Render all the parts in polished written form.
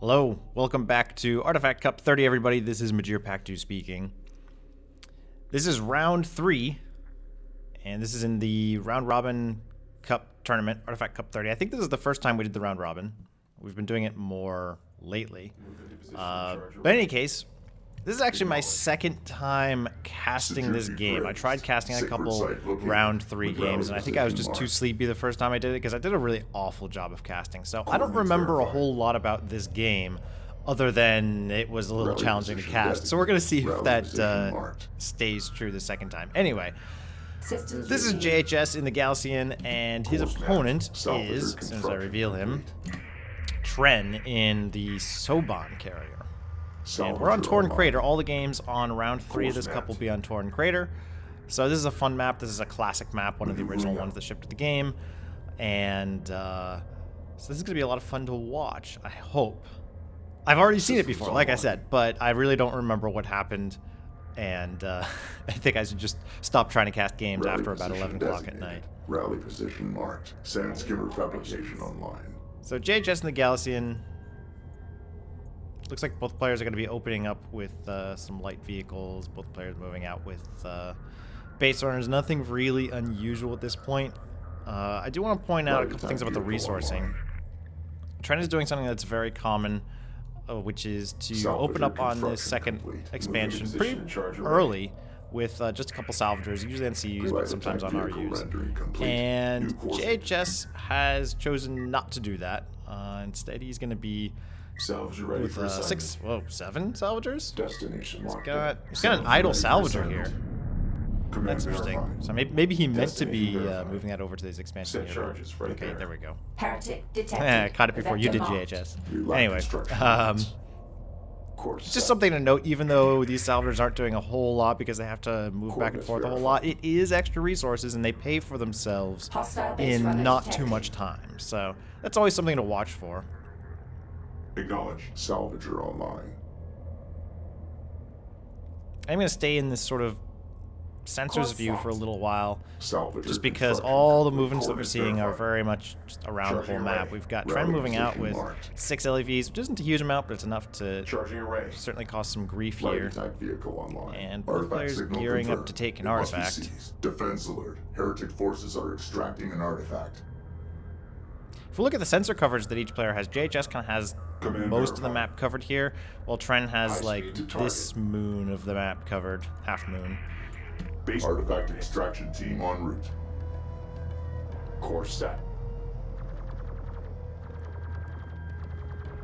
Hello, welcome back to Artifact Cup 30, everybody. This is Majir Paktu speaking. This is round 3, and this is in the round robin cup tournament, Artifact Cup 30. I think this is the first time we did the round robin. We've been doing it more lately. But in any case, this is actually my second time casting this game. I tried casting a couple round 3 games, and I think I was just too sleepy the first time I did it because I did a really awful job of casting. So I don't remember a whole lot about this game other than it was a little challenging to cast. So we're going to see if that stays true the second time. Anyway, this is JHS in the Galcian, and his opponent is, as soon as I reveal him, Tren in the Soban carrier. And we're on Torn Crater. All the games on round 3 of this cup will be on Torn Crater. So this is a fun map. This is a classic map, one of the original ones that shipped to the game. And so this is going to be a lot of fun to watch, I hope. I've already seen it before, like I said, but I really don't remember what happened. And I think I should just stop trying to cast games after about 11 o'clock at night. Rally position marked. Sand skimmer fabrication online. So JHS and the Galcian. Looks like both players are going to be opening up with some light vehicles. Both players moving out with base runners. Nothing really unusual at this point. I do want to point out a couple things about the resourcing. Tren is doing something that's very common, which is to open up on this second expansion pretty early with just a couple salvagers, usually on CUs, but sometimes on RUs. And JHS has chosen not to do that. Instead, he's going to be with 7 salvagers? He's got an idle salvager here. That's interesting. So maybe he meant to be moving that over to this expansion here. Okay, there we go. Heretic detected. Caught it before you did, JHS. Anyway, just something to note, even though these salvagers aren't doing a whole lot because they have to move back and forth a whole lot, it is extra resources and they pay for themselves in not too much time. So that's always something to watch for. Acknowledge. Salvager online. I'm going to stay in this sort of sensors view for a little while, Salvager just because all the movements that we're seeing are very much just around the whole map. We've got Tren moving out with 6 LEVs, which isn't a huge amount, but it's enough to certainly cause some grief here. And both players gearing up to take an artifact. Defense alert. Heretic forces are extracting an artifact. If we look at the sensor coverage that each player has, JHS kind of has most of the map covered here, while Tren has like this moon of the map covered, half moon. Artifact extraction team en route. Course set.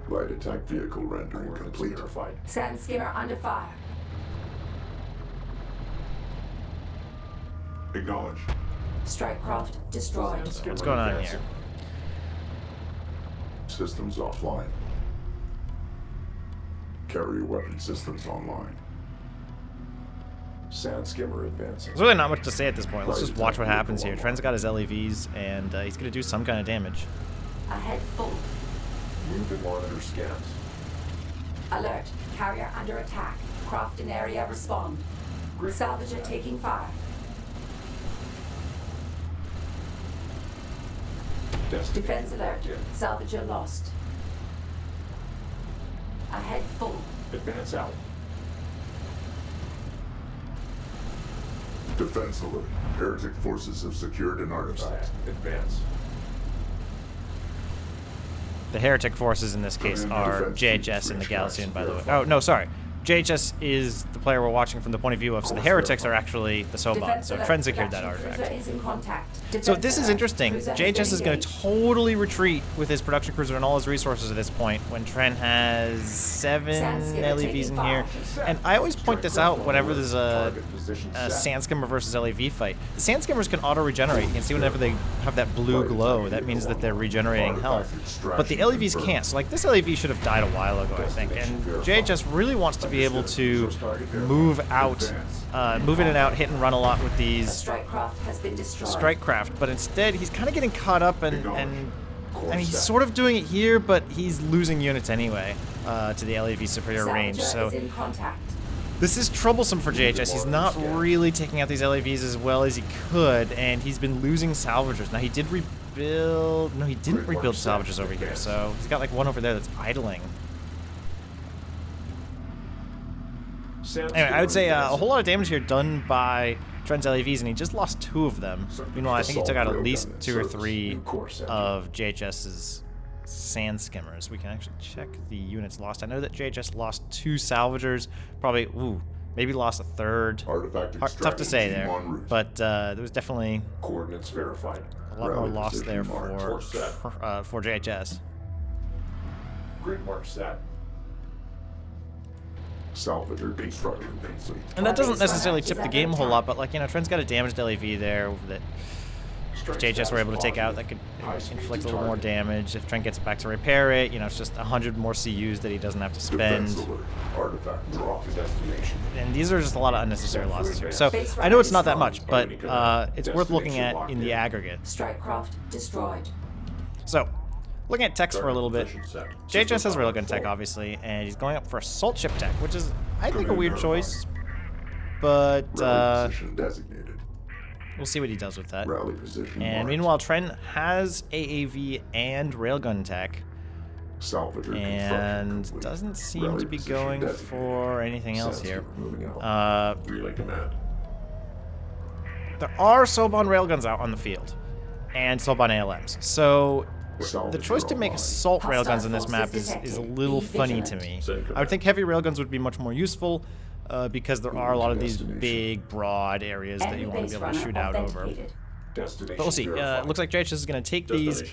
Light attack vehicle rendering complete. Sand skimmer under fire. Acknowledge. Strike craft destroyed. What's going on here? Systems offline. Carrier weapon systems online. Sand skimmer advancing. There's really not much to say at this point. Let's just watch what happens here. Tren's got his LEVs, and he's going to do some kind of damage. Ahead full. Moving monitor scans. Alert. Carrier under attack. Craft in area respond. Salvager taking fire. Defense alert. Salvager lost. Ahead full. Advance out. Defense alert. Heretic forces have secured an artifact. Advance. The Heretic forces in this case are JHS and the Galcian, by the way. Oh, no, sorry. JHS is the player we're watching from the point of view of, so the Heretics are actually the Soban, so Tren secured that artifact. So this is interesting. JHS is going to totally retreat with his production cruiser and all his resources at this point when Tren has 7 LEVs in here. And I always point this out whenever there's a Sand Skimmer versus LEV fight. The Sand Skimmers can auto-regenerate. You can see whenever they have that blue glow, that means that they're regenerating health. But the LEVs can't. So like this LEV should have died a while ago, I think. And JHS really wants to be able to move out, move in and out, hit and run a lot with these strike craft, but instead he's kind of getting caught up and he's sort of doing it here, but he's losing units anyway to the LAV superior range. So this is troublesome for JHS. He's not really taking out these LAVs as well as he could, and he's been losing salvagers. Now he did rebuild, no, he didn't rebuild salvagers over here, so he's got like one over there that's idling. Anyway, I would say a whole lot of damage here done by Tren's LAVs, and he just lost 2 of them. Meanwhile, I think he took out at least 2 or 3 of JHS's sand skimmers. We can actually check the units lost. I know that JHS lost 2 salvagers, probably, maybe lost a 3rd. Tough to say there, but there was definitely Coordinates verified. a lot more loss there for JHS. Grid mark set. Salvager construction complete. And that doesn't necessarily tip the game a whole lot, but like, you know, Trent's got a damaged LAV there that if JHS were able to take out, that could inflict a little more damage. If Trent gets back to repair it, you know, it's just 100 more CUs that he doesn't have to spend. Artifact drop to destination. And these are just a lot of unnecessary losses here. So I know it's not that much, but it's worth looking at in the aggregate. Strikecraft destroyed. So, looking at techs for a little bit, JHS has railgun tech, obviously, and he's going up for assault ship tech, which is, I think, a weird choice, but Position designated. we'll see what he does with that. Rally position And marked. meanwhile, Tren has AAV and railgun tech, Salvager and construction doesn't complete. seem Rally to be position going designated. for anything else here. Moving out. Relay command. There are Soban railguns out on the field, and Soban ALMs, so the choice to make assault railguns in this map is a little funny to me. I would think heavy railguns would be much more useful because there are a lot of these big, broad areas that you want to be able to shoot out over. But we'll see. Looks like JHS is going to take these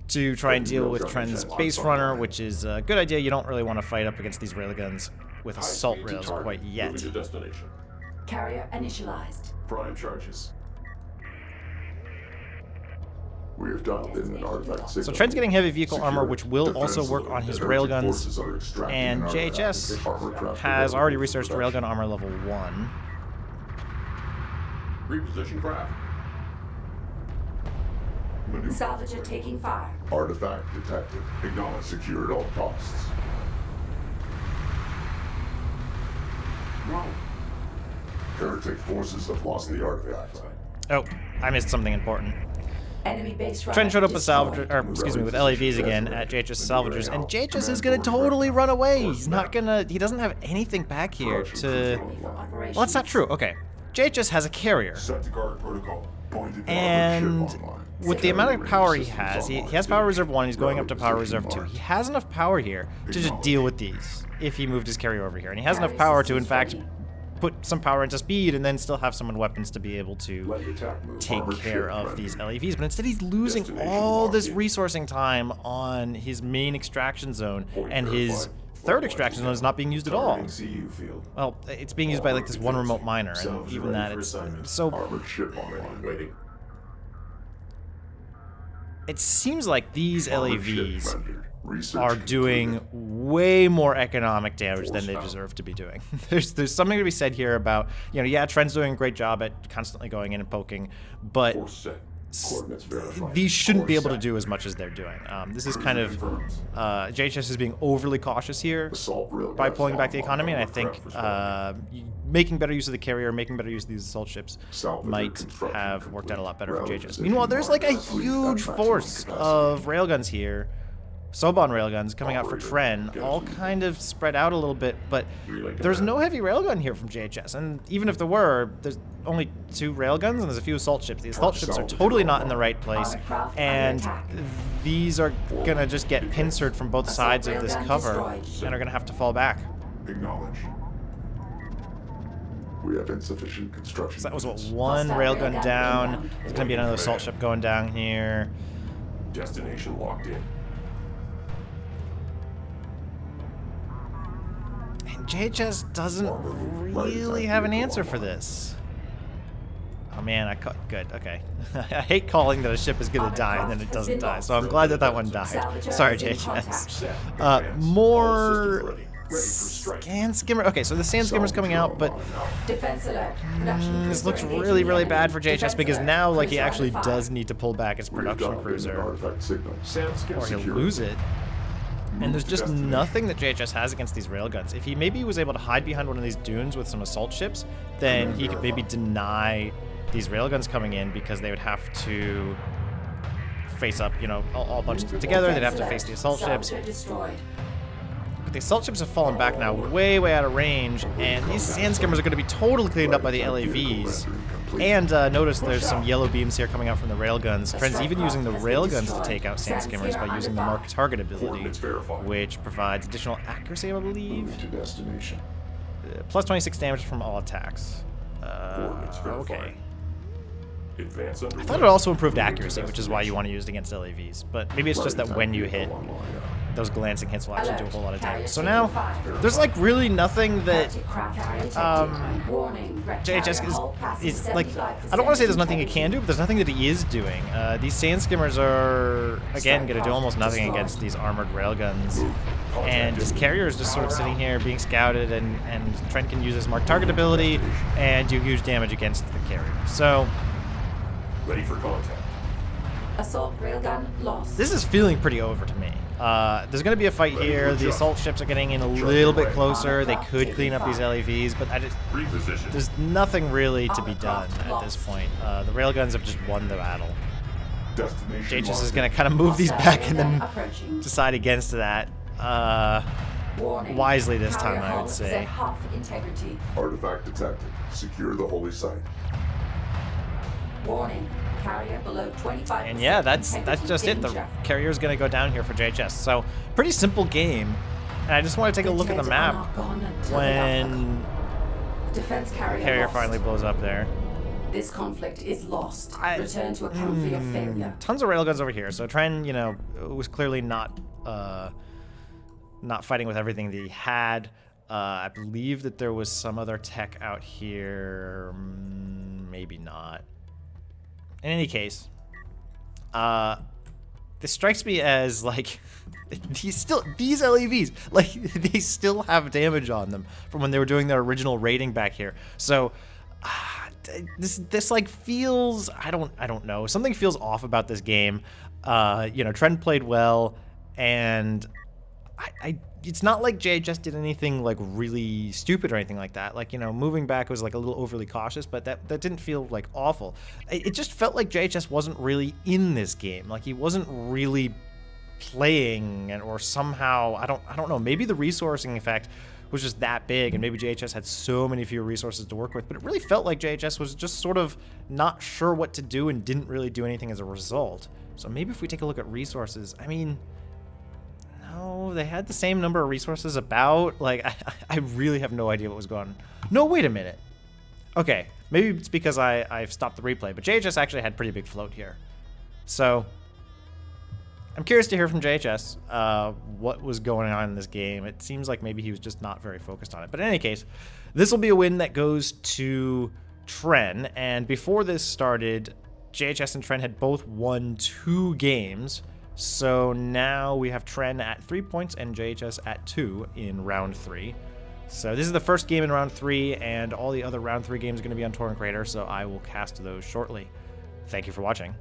to try and deal with Tren's base runner, which is a good idea. You don't really want to fight up against these railguns with assault rails quite yet. Moving to destination. Carrier initialized. Prime charges. We have dialed in an artifact signal. So Tren's getting heavy vehicle Secure. armor, which will also work on his railguns, Forces are extracting and an artifact. JHS Armor craft has available already for researched production. railgun armor level 1. Reposition craft. Maneuver. Salvager taking fire. Artifact detected. Acknowledge secure at all costs. Heretic forces have lost the artifact. Oh, I missed something important. Enemy base runner Tren showed up with destroyed. salvager, or excuse me, with LAVs again at JHS salvagers, and JHS is gonna totally run away. He's not gonna. He doesn't have anything back here to. Well, that's not true. Okay, JHS has a carrier, Set to guard protocol. Pointed and ship online. with the amount of power he has, he has power reserve 1. He's going up to power reserve 2. He has enough power here to just deal with these if he moved his carrier over here, and he has enough power to, in fact, put some power into speed and then still have some weapons to be able to Let attack move. take Armored care ship of ready. these LAVs, but instead he's losing Destination all this locked. resourcing time on his main extraction zone, Point and his verified. third extraction zone is not being used at all. Targeting CU field. Well, it's being used by like this one remote miner, and Salvage even ready that, for it's assignment. so. Armored ship online. Waiting. It seems like these Armored ship LAVs rendered. Research are concluded. doing way more economic damage than they deserve to be doing. There's something to be said here about, you know, yeah, Tren's doing a great job at constantly going in and poking, but Force set. Coordinates verified. these shouldn't be able to Course do as much as they're doing. This is kind of confirmed. JHS is being overly cautious here Assault railguns by pulling back the online. economy, and I Armor think craft responding. making better use of the carrier, making better use of these assault ships Salvage might construction have worked out a lot better for complete. JHS. Rally Meanwhile, there's like a position marked. huge At maximum force capacity. of railguns here. Soban railguns coming out for Tren, all kind of spread out a little bit, but there's no heavy railgun here from JHS, and even if there were, there's only 2 railguns and there's a few assault ships. The assault ships are totally not in the right place, and these are gonna just get pincered from both sides of this cover, and are gonna have to fall back. Acknowledge. We have insufficient construction. So that was what, units. 1 Hostile railgun railgun down. inbound. There's gonna be another assault ship going down here. Destination locked in. And JHS doesn't really have an answer for this. Oh man, I caught. Good, okay. I hate calling that a ship is gonna die and then it doesn't die, so I'm glad that that one died. Sorry, JHS. More scan skimmer. Okay, so the sand skimmer's coming out, but Defense alert. Production this cruiser looks engaging really, the really enemy. bad for JHS Defense because alert. now, like, he Cruiser actually under fire. does need to pull back his We have production dialed in an cruiser, artifact signal. or he'll lose it. And there's just nothing that JHS has against these railguns. If he maybe was able to hide behind one of these dunes with some assault ships, then he could maybe deny these railguns coming in because they would have to face up, you know, all bunched together. They'd have to face the assault ships. Salvager destroyed. But the assault ships have fallen back now way, way out of range, and these sand skimmers are going to be totally cleaned up by the LAVs. And notice there's some yellow beams here coming out from the railguns. Tren's even using the railguns to take out sand skimmers by using the mark target ability, which provides additional accuracy, I believe. To destination. Plus 26 damage from all attacks. Coordinates verified. Okay. Advance I underway. thought it also improved accuracy, which is why you want to use it against LAVs. But maybe it's just that when you hit, those glancing hits will actually do a whole lot of damage. So now, there's like really nothing that JHS is like, I don't want to say there's nothing it can do, but there's nothing that he is doing. These sand skimmers are, again, going to do almost nothing against these armored railguns. And this carrier is just sort of sitting here being scouted, and Tren can use his mark target ability and do huge damage against the carrier. So, Ready for contact. Assault railgun lost. this is feeling pretty over to me. There's going to be a fight here. The assault ships are getting in a little bit closer. They could clean up these LAVs, but Reposition. there's nothing really to be done at this point. The railguns have just won the battle. Destination. JHS is going to kind of move these back and then decide against that wisely this time, I would say. Half integrity. Artifact detected. Secure the holy site. Warning. Carrier below 25%. And yeah, that's just it. The danger. carrier's going to go down here for JHS. So, pretty simple game. And I just want to take a look at the map when Defense carrier carrier lost. finally blows up there. This conflict is lost. Return to account for your failure. Tons of railguns over here. So Tren, you know, was clearly not fighting with everything that he had. I believe that there was some other tech out here. Maybe not. In any case, this strikes me as like these LAVs, like they still have damage on them from when they were doing their original raiding back here. So this like feels, I don't know, something feels off about this game. You know, Tren played well, and I it's not like JHS did anything like really stupid or anything like that. Like, you know, moving back was like a little overly cautious, but that didn't feel like awful. It just felt like JHS wasn't really in this game. Like he wasn't really playing, or somehow I don't know. Maybe the resourcing effect was just that big, and maybe JHS had so many fewer resources to work with. But it really felt like JHS was just sort of not sure what to do and didn't really do anything as a result. So maybe if we take a look at resources, I mean, no, they had the same number of resources about. Like, I really have no idea what was going on. No, wait a minute. Okay, maybe it's because I've stopped the replay, but JHS actually had pretty big float here. So, I'm curious to hear from JHS what was going on in this game. It seems like maybe he was just not very focused on it. But in any case, this will be a win that goes to Tren. And before this started, JHS and Tren had both won 2 games. So now we have Tren at 3 points and JHS at 2 in round 3. So this is the first game in round 3, and all the other round 3 games are going to be on Torrent Creator, so I will cast those shortly. Thank you for watching.